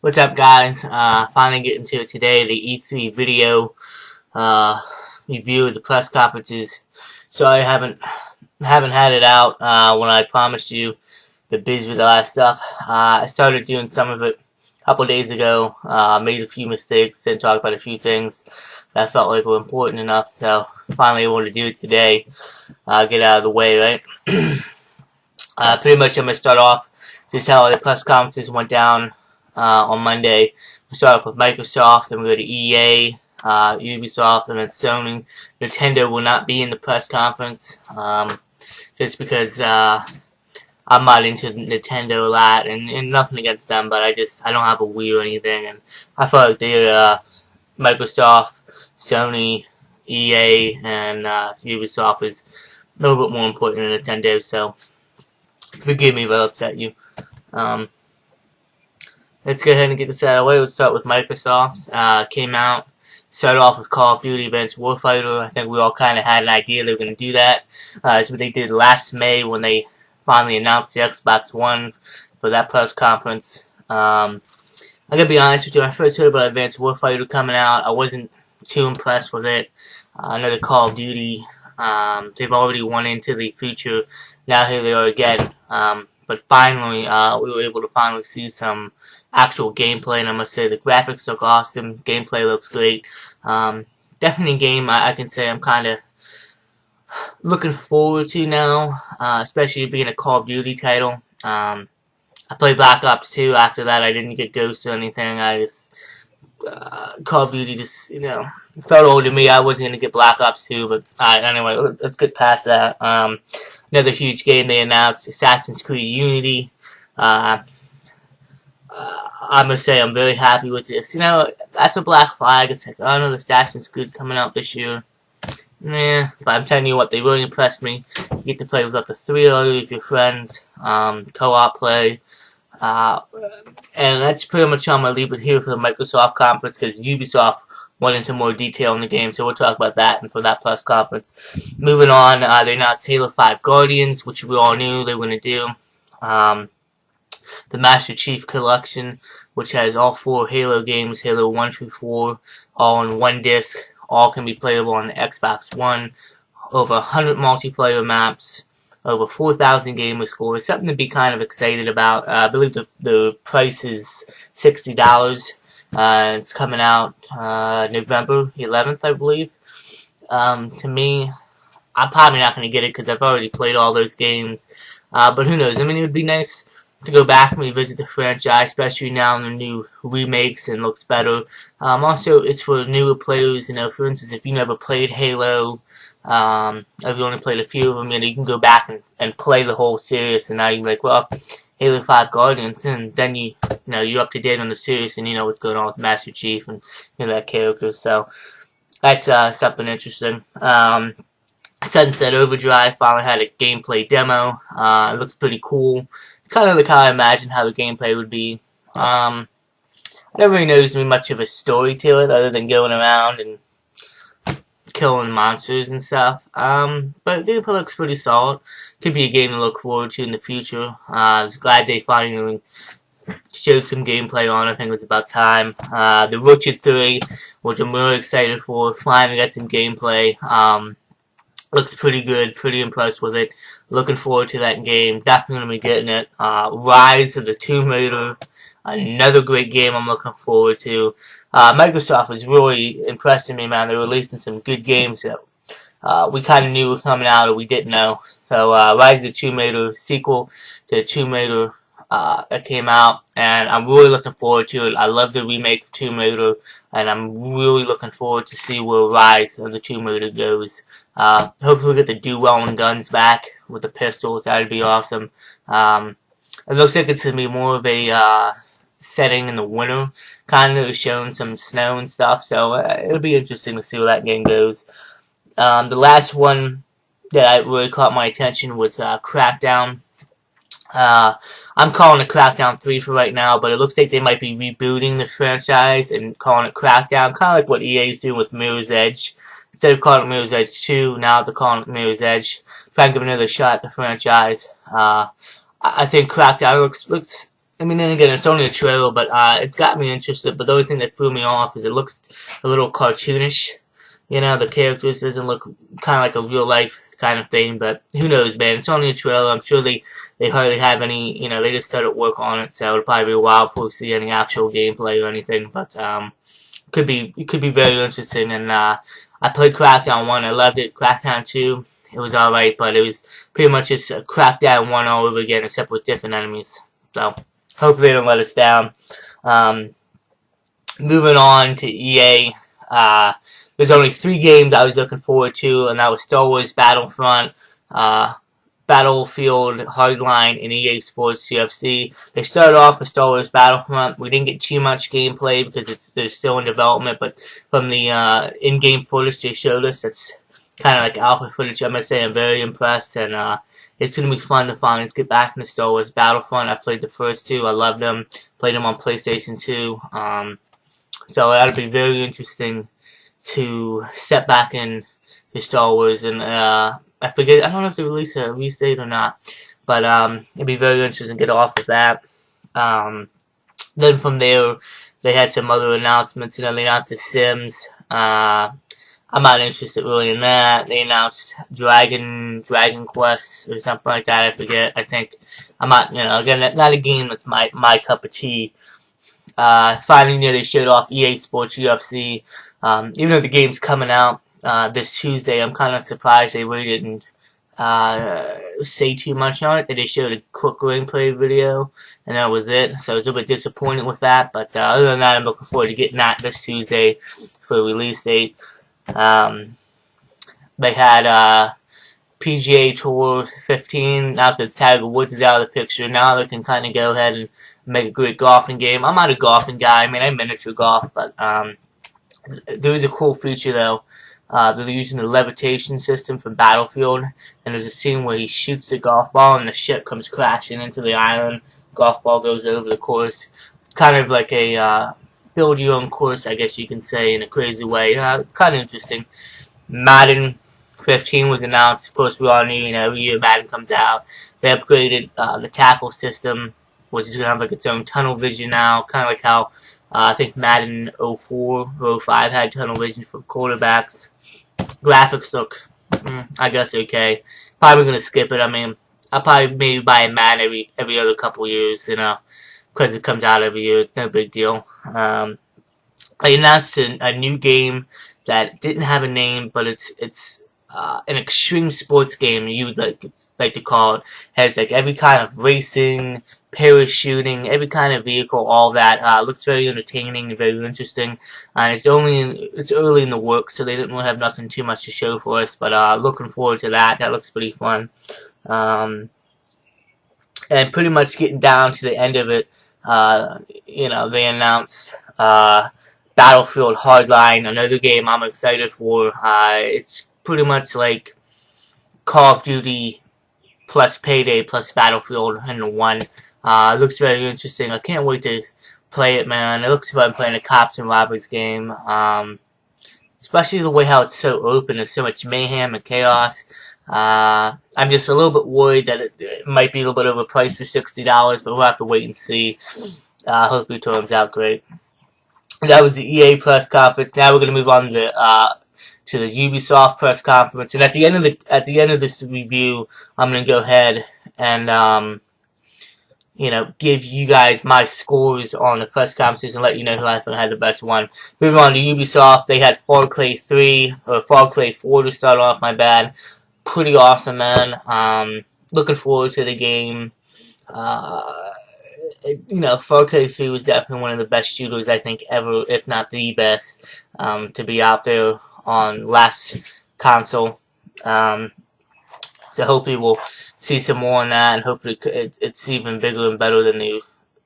What's up, guys? Finally getting to it today. The E3 video uh, review of the press conferences. Sorry, I haven't had it out when I promised you. Been busy with a lot of stuff. I started doing some of it a couple days ago. Made a few mistakes. Didn't talk about a few things that I felt like were important enough. So finally able to do it today. Get out of the way, right? Pretty much, I'm gonna start off just how the press conferences went down on Monday. We start off with Microsoft, then we go to EA, Ubisoft, and then Sony. Nintendo will not be in the press conference, just because I'm not into Nintendo a lot, and nothing against them, but I don't have a Wii or anything, and I felt like they're Microsoft, Sony, EA, and Ubisoft is a little bit more important than Nintendo, so forgive me if I upset you. Let's go ahead and get this out of the way. Let's start with Microsoft. Came out, started off with Call of Duty Advanced Warfighter. I think we all kind of had an idea they were going to do that. That's what they did last May when they finally announced the Xbox One for that press conference. I'm going to be honest with you, when I first heard about Advanced Warfighter coming out, I wasn't too impressed with it. Another Call of Duty. They've already won into the future. Now here they are again. But finally, we were able to finally see some actual gameplay, and I must say the graphics look awesome. Gameplay looks great. Definitely a game I can say I'm kind of looking forward to now, especially being a Call of Duty title. I played Black Ops 2. After that, I didn't get Ghost or anything. I just Call of Duty just felt old to me. I wasn't gonna get Black Ops 2, but anyway, let's get past that. Another huge game they announced, Assassin's Creed Unity. I must say I'm very happy with this. That's a Black Flag. It's like, oh, another Assassin's Creed coming out this year. But I'm telling you what, they really impressed me. You get to play with up to 3 of your friends, co-op play. And that's pretty much how I'm going to leave it here for the Microsoft conference, because Ubisoft went into more detail in the game, so we'll talk about that and for that press conference. Moving on, they announced Halo 5 Guardians, which we all knew they were going to do. The Master Chief Collection, which has all 4 Halo games, Halo 1 through 4, all on one disc. All can be playable on the Xbox One. Over 100 multiplayer maps. Over 4,000 gamer scores. Something to be kind of excited about. I believe the price is $60. It's coming out November 11th, I believe. To me, I'm probably not going to get it because I've already played all those games. But who knows? I mean, it would be nice to go back and revisit the franchise, especially now in the new remakes and looks better. Also, it's for newer players. For instance, if you never played Halo, if you only played a few of them, you can go back and play the whole series, and now you're like, well, Halo 5 Guardians, and then you're up to date on the series, and you know what's going on with Master Chief and that character. So that's something interesting. Sunset Overdrive finally had a gameplay demo. It looks pretty cool. It's kind of like how I imagined how the gameplay would be. I never really noticed much of a story to it, other than going around and killing monsters and stuff. But the gameplay looks pretty solid. Could be a game to look forward to in the future. I was glad they finally showed some gameplay on it. I think it was about time. The Witcher 3, which I'm really excited for, finally got some gameplay. Looks pretty good, pretty impressed with it. Looking forward to that game. Definitely going to be getting it. Rise of the Tomb Raider. Another great game I'm looking forward to. Microsoft was really impressing me, man. They're releasing some good games that we kind of knew were coming out or we didn't know. So, Rise of the Tomb Raider, sequel to Tomb Raider, that came out, and I'm really looking forward to it. I love the remake of Tomb Raider, and I'm really looking forward to see where Rise of the Tomb Raider goes. Hopefully we get the dual guns back with the pistols. That would be awesome. It looks like it's going to be more of a setting in the winter, kind of showing some snow and stuff, so it'll be interesting to see where that game goes. The last one that really caught my attention was Crackdown. I'm calling it Crackdown 3 for right now, but it looks like they might be rebooting the franchise and calling it Crackdown, kind of like what EA is doing with Mirror's Edge. Instead of calling it Mirror's Edge 2, now they're calling it Mirror's Edge. Trying to give another shot at the franchise. I think Crackdown looks I mean, then again, it's only a trailer, but it's got me interested. But the only thing that threw me off is it looks a little cartoonish. You know, the characters doesn't look kind of like a real life kind of thing. But who knows, man? It's only a trailer. I'm sure they hardly have any. You know, they just started work on it, so it'll probably be a while before we see any actual gameplay or anything. But it could be very interesting. And I played Crackdown 1. I loved it. Crackdown 2, it was alright, but it was pretty much just Crackdown 1 all over again, except with different enemies. So hopefully they don't let us down. Moving on to EA. There's only 3 games I was looking forward to, and that was Star Wars Battlefront, Battlefield Hardline, and EA Sports UFC. They started off with Star Wars Battlefront. We didn't get too much gameplay because they're still in development, but from the in-game footage they showed us, that's kind of like alpha footage. I must say I'm very impressed, and it's going to be fun to finally get back into Star Wars Battlefront. I played the first 2. I loved them. Played them on PlayStation 2. So that'll be very interesting to step back in to Star Wars. And I forget, I don't know if they release a release date or not. But it'd be very interesting to get off of that. Then from there, they had some other announcements. You know, they announced The Sims. I'm not interested really in that. They announced Dragon Quest or something like that. I forget. I think I'm not. You know, again, not a game that's my cup of tea. Finally, they showed off EA Sports UFC. Even though the game's coming out this Tuesday, I'm kind of surprised they really didn't say too much on it. They just showed a quick gameplay video, and that was it. So I was a bit disappointed with that. But other than that, I'm looking forward to getting that this Tuesday for a release date. They had PGA Tour 15. Now since Tiger Woods is out of the picture, now they can kind of go ahead and make a great golfing game. I'm not a golfing guy. I mean, I miniature golf, but there is a cool feature though. They're using the levitation system from Battlefield, and there's a scene where he shoots the golf ball and the ship comes crashing into the island. The golf ball goes over the course. It's kind of like a build your own course, I guess you can say, in a crazy way. Kind of interesting. Madden 15 was announced. Of course, we all knew, you know, every year Madden comes out. They upgraded the tackle system, which is going to have like its own tunnel vision now, kind of like how I think Madden 04 or 05 had tunnel vision for quarterbacks. Graphics look, I guess, okay. Probably going to skip it. I mean, I'll probably maybe buy a Madden every other couple years, you know, because it comes out every year. It's no big deal. They announced a new game that didn't have a name, but it's an extreme sports game you would like to call it. Has like every kind of racing, parachuting, every kind of vehicle, all that. Looks very entertaining and very interesting. And it's early in the works, so they didn't really have nothing too much to show for us. But looking forward to that. That looks pretty fun. And pretty much getting down to the end of it, you know, they announced Battlefield Hardline, another game I'm excited for. It's pretty much like Call of Duty plus Payday plus Battlefield into one. It looks very interesting. I can't wait to play it, man. It looks like I'm playing a cops and robbers game. Especially the way how it's so open. There's so much mayhem and chaos. I'm just a little bit worried that it might be a little bit overpriced for $60, but we'll have to wait and see. Hopefully it turns out great. That was the EA press conference. Now we're going to move on to the Ubisoft press conference. And at the end of this review, I'm going to go ahead and you know, give you guys my scores on the press conferences and let you know who I think had the best one. Moving on to Ubisoft, they had Far Cry 3 or Far Cry 4 to start off. My bad. Pretty awesome, man. Looking forward to the game. You know, Far Cry 3 was definitely one of the best shooters I think ever, if not the best, to be out there on last console. So hopefully we'll see some more on that, and hopefully it's even bigger and better than the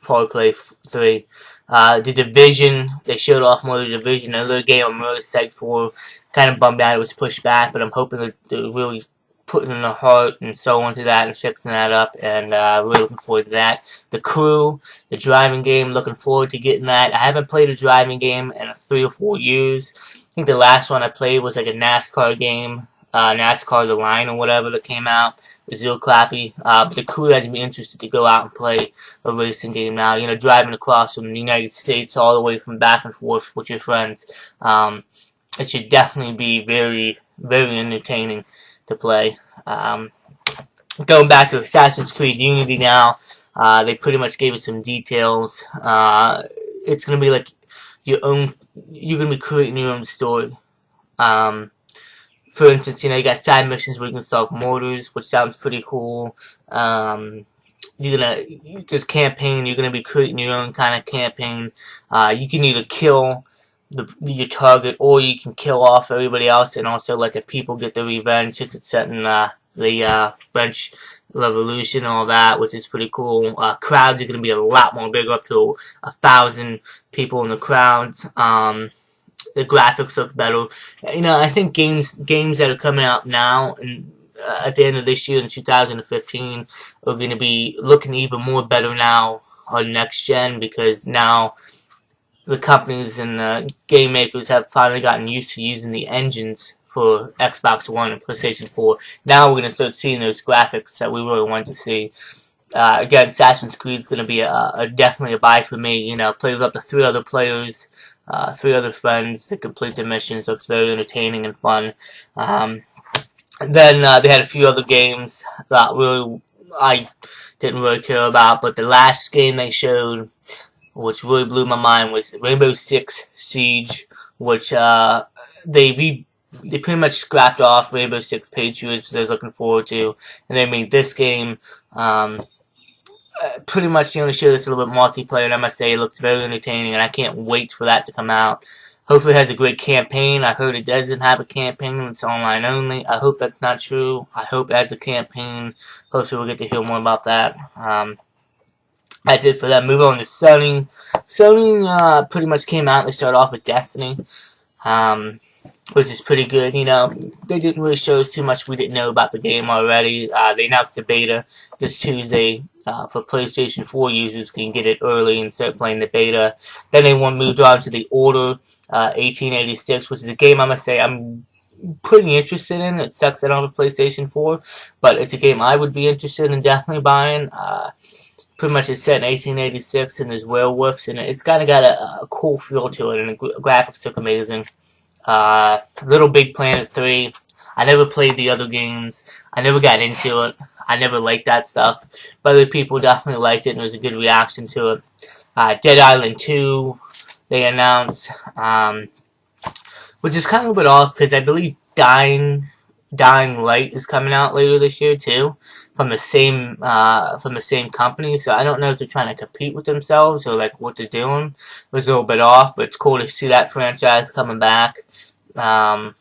Far Cry 3. The Division, they showed off more of the Division, another game I'm really psyched for. Kind of bummed out it was pushed back, but I'm hoping they're really putting in the heart and soul into that and fixing that up, and really looking forward to that. The Crew, the driving game, looking forward to getting that. I haven't played a driving game in 3 or 4 years. I think the last one I played was like a NASCAR game. NASCAR The Line or whatever that came out. It was real crappy. But the crew has me interested to go out and play a racing game now. You know, driving across from the United States all the way from back and forth with your friends. It should definitely be very, very entertaining to play. Going back to Assassin's Creed Unity now, they pretty much gave us some details. It's going to be like your own, you're going to be creating your own story. For instance, you know, you got side missions where you can solve murders, which sounds pretty cool. There's campaign, you're gonna be creating your own kind of campaign. You can either kill your target, or you can kill off everybody else and also let the people get their revenge. It's set in the French Revolution and all that, which is pretty cool. Crowds are gonna be a lot more bigger, up to 1,000 people in the crowds. The graphics look better. You know, I think games that are coming out now and at the end of this year in 2015 are going to be looking even more better now on next gen, because now the companies and the game makers have finally gotten used to using the engines for Xbox One and PlayStation 4. Now we're going to start seeing those graphics that we really want to see. Again, Assassin's Creed is going to be definitely a buy for me. You know, play with up to 3 other players, 3 other friends to complete the missions. Looks very entertaining and fun. Then they had a few other games that really I didn't really care about, but the last game they showed, which really blew my mind, was Rainbow Six Siege, which they pretty much scrapped off Rainbow Six Patriots, which I was looking forward to, and they made this game. Pretty much the only show that's a little bit multiplayer, and I must say it looks very entertaining, and I can't wait for that to come out. Hopefully it has a great campaign. I heard it doesn't have a campaign, it's online only. I hope that's not true. I hope it has a campaign. Hopefully we'll get to hear more about that. That's it for that. Move on to Sony. Sony pretty much came out and they started off with Destiny. Which is pretty good. You know, they didn't really show us too much we didn't know about the game already. They announced the beta this Tuesday for PlayStation 4 users can get it early and start playing the beta. Then they moved on to the Order 1886, which is a game I must say I'm pretty interested in. It sucks that I don't have a PlayStation 4, but it's a game I would be interested in definitely buying. Pretty much it's set in 1886 and there's werewolves, and it's kind of got a cool feel to it, and the graphics look amazing. Little Big Planet 3. I never played the other games. I never got into it. I never liked that stuff. But other people definitely liked it and there was a good reaction to it. Dead Island 2, they announced, which is kind of a bit off because I believe Dying Light is coming out later this year too, from the same company. So I don't know if they're trying to compete with themselves or like what they're doing. It was a little bit off, but it's cool to see that franchise coming back. Then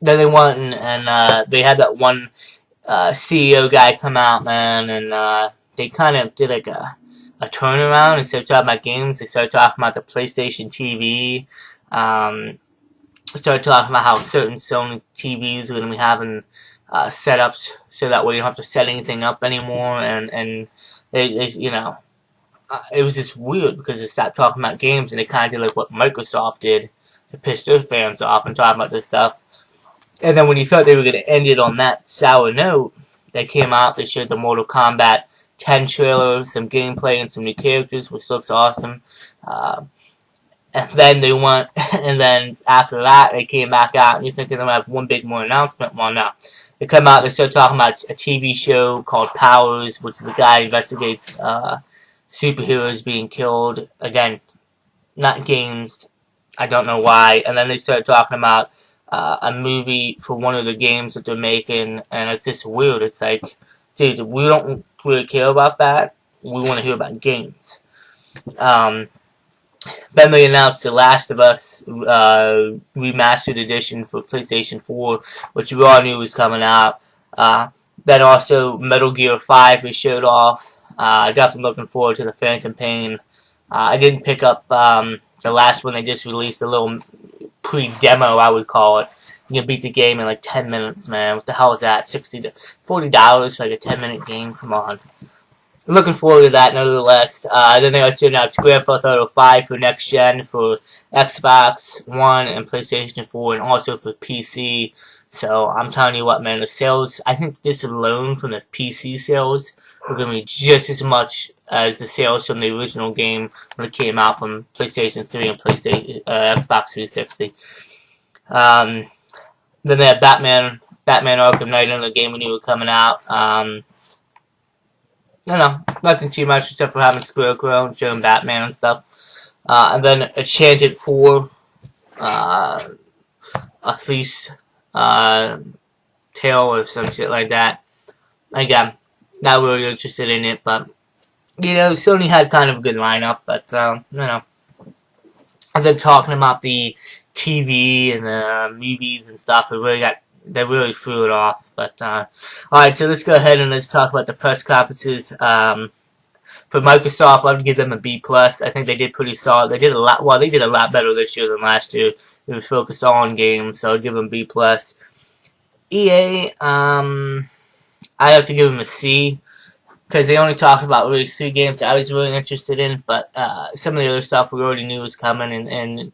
they went and they had that one CEO guy come out, man, and they kind of did like a turnaround. Instead of talking about games, they started talking about the PlayStation TV. Started talking about how certain Sony TVs are going to be having setups so that way you don't have to set anything up anymore, and they you know, it was just weird because they stopped talking about games and they kind of did like what Microsoft did to piss their fans off and talk about this stuff. And then when you thought they were going to end it on that sour note, they came out, they showed the Mortal Kombat 10 trailer, some gameplay and some new characters, which looks awesome. And then they went, and then after that, they came back out, and you're thinking they're going to have one big more announcement. Well, no. They come out, they start talking about a TV show called Powers, which is a guy who investigates superheroes being killed. Again, not games. I don't know why. And then they start talking about a movie for one of the games that they're making, and it's just weird. It's like, dude, we don't really care about that. We want to hear about games. Then they announced The Last of Us remastered edition for PlayStation 4, which we all knew was coming out. Then also Metal Gear 5 was showed off. Definitely looking forward to the Phantom Pain. I didn't pick up the last one. They just released a little pre-demo, I would call it. You can beat the game in like 10 minutes, man. What the hell is that? $40 for like a 10-minute game? Come on. Looking forward to that, nevertheless. Then they also announced Grand Theft Auto 5 for next gen for Xbox One and PlayStation 4, and also for PC. So I'm telling you what, man, the sales, I think just alone from the PC sales are going to be just as much as the sales from the original game when it came out from PlayStation 3 and PlayStation Xbox 360. Then they had Batman Arkham Knight, another game we knew was coming out. Nothing too much except for having Scarecrow and showing Batman and stuff. And then Enchanted 4, a Thief's Tale or some shit like that. Again, not really interested in it, but, Sony had kind of a good lineup, but, And then talking about the TV and the movies and stuff, they really threw it off. But alright, so let's go ahead and let's talk about the press conferences. For Microsoft, I would give them a B+. I think they did pretty solid. They did a lot better this year than last year. They was focused on games, so I'd give them B+. EA, I have to give them a C, because they only talked about really 3 games that I was really interested in, but some of the other stuff we already knew was coming, and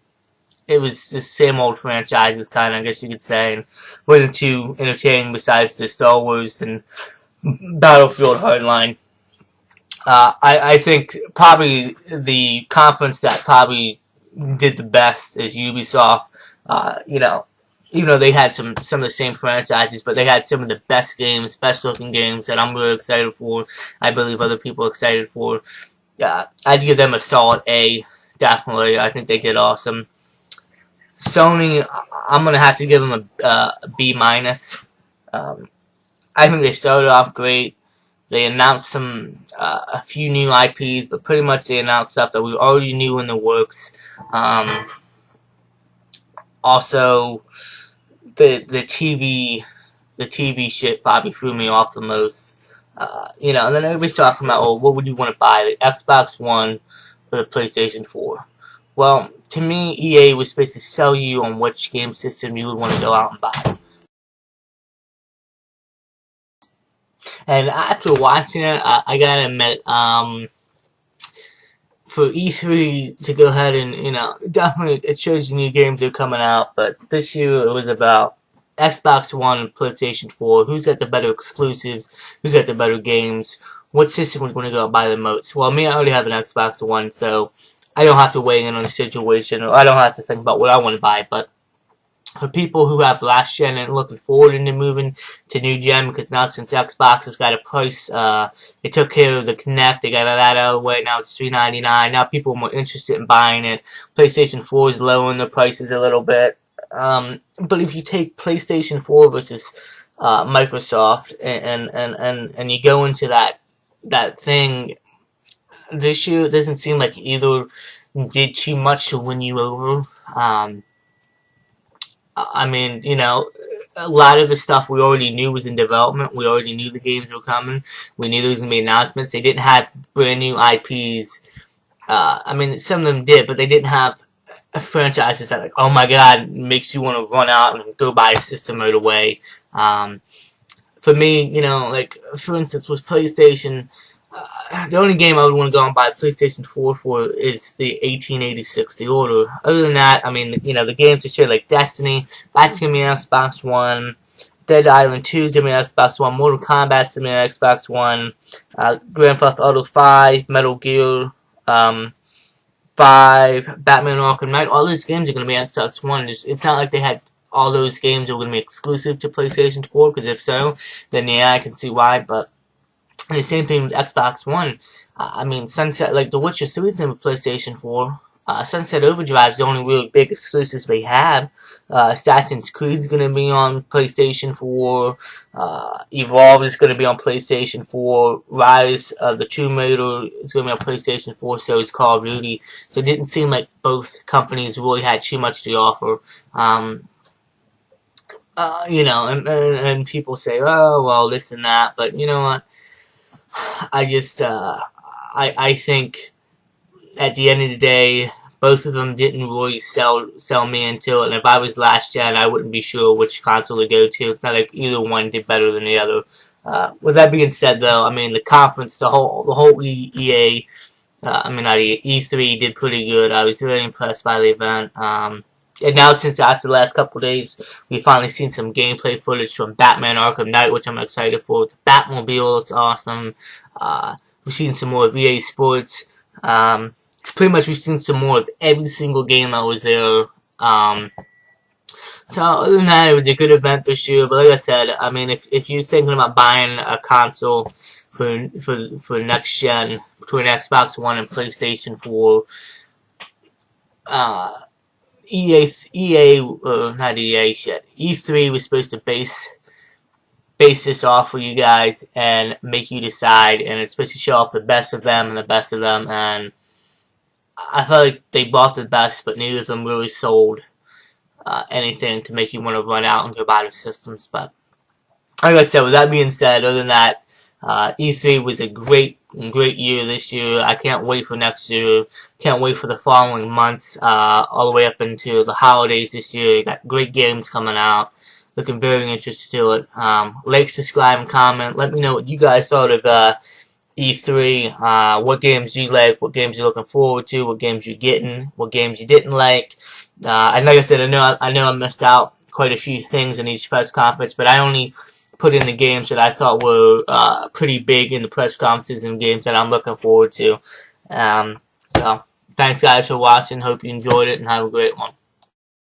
it was the same old franchises, kind of, I guess you could say, and wasn't too entertaining besides the Star Wars and Battlefield Hardline. I think probably the conference that probably did the best is Ubisoft. Even though they had some of the same franchises, but they had some of the best games, best looking games that I'm really excited for. I believe other people are excited for. I'd give them a solid A, definitely. I think they did awesome. Sony, I'm gonna have to give them a B-. I think they started off great. They announced a few new IPs, but pretty much they announced stuff that we already knew in the works. Also, the TV shit probably threw me off the most. And then everybody's talking about, oh, what would you want to buy, the Xbox One or the PlayStation 4? Well, to me, EA was supposed to sell you on which game system you would want to go out and buy. And after watching it, I gotta admit, for E3 to go ahead and, definitely it shows you new games are coming out, but this year it was about Xbox One and PlayStation 4, who's got the better exclusives, who's got the better games, what system we're going to go buy the most. Well, me, I already have an Xbox One, so I don't have to weigh in on the situation, or I don't have to think about what I want to buy, but for people who have last gen and looking forward into moving to new gen, because now since Xbox has got a price, they took care of the Kinect, they got that out of the way, now it's $3.99, now people are more interested in buying it. PlayStation 4 is lowering the prices a little bit, but if you take PlayStation 4 versus Microsoft, and you go into that thing, this year it doesn't seem like either did too much to win you over. A lot of the stuff we already knew was in development. We already knew the games were coming. We knew there was going to be announcements. They didn't have brand new IPs. Some of them did, but they didn't have franchises that, like, oh my god, makes you want to run out and go buy a system right away. For me, for instance, with PlayStation, the only game I would want to go and buy a PlayStation 4 for is the 1886, The Order. Other than that, the games this year, like Destiny, that's going to be an Xbox One. Dead Island 2 is going to be an Xbox One. Mortal Kombat's going to be an Xbox One. Grand Theft Auto 5, Metal Gear 5, Batman Arkham Knight. All those games are going to be Xbox One. It's not like they had all those games are going to be exclusive to PlayStation 4, because if so, then yeah, I can see why, but the same thing with Xbox One. Sunset, like The Witcher 3 is on PlayStation 4. Sunset Overdrive is the only really big exclusives they have. Assassin's Creed is going to be on PlayStation 4. Evolve is going to be on PlayStation 4. Rise of the Tomb Raider is going to be on PlayStation 4. So is Call of Duty. So it didn't seem like both companies really had too much to offer. And people say, oh, well, this and that. But you know what? I think at the end of the day, both of them didn't really sell me into it. And if I was last gen, I wouldn't be sure which console to go to. It's not like either one did better than the other. With that being said, though, the conference, the whole EA, not E3 did pretty good. I was really impressed by the event. And now, since after the last couple days, we've finally seen some gameplay footage from Batman Arkham Knight, which I'm excited for. The Batmobile looks awesome. We've seen some more of EA Sports. Pretty much we've seen some more of every single game that was there. So other than that, it was a good event this year. But like I said, I mean, if you're thinking about buying a console for next gen between Xbox One and PlayStation 4, not EA shit. E3 was supposed to base this off for you guys and make you decide, and it's supposed to show off the best of them and the best of them. And I felt like they bought the best, but neither of them really sold anything to make you want to run out and go buy the systems. But like I said, with that being said, other than that, E3 was a great year this year. I can't wait for next year. Can't wait for the following months, all the way up into the holidays this year. You got great games coming out. Looking very interested to it. Like, subscribe, and comment. Let me know what you guys thought of E3, what games you like, what games you're looking forward to, what games you're getting, what games you didn't like. And like I said, I know I missed out quite a few things in each press conference, but I only put in the games that I thought were pretty big in the press conferences and games that I'm looking forward to. So, thanks guys for watching. Hope you enjoyed it and have a great one.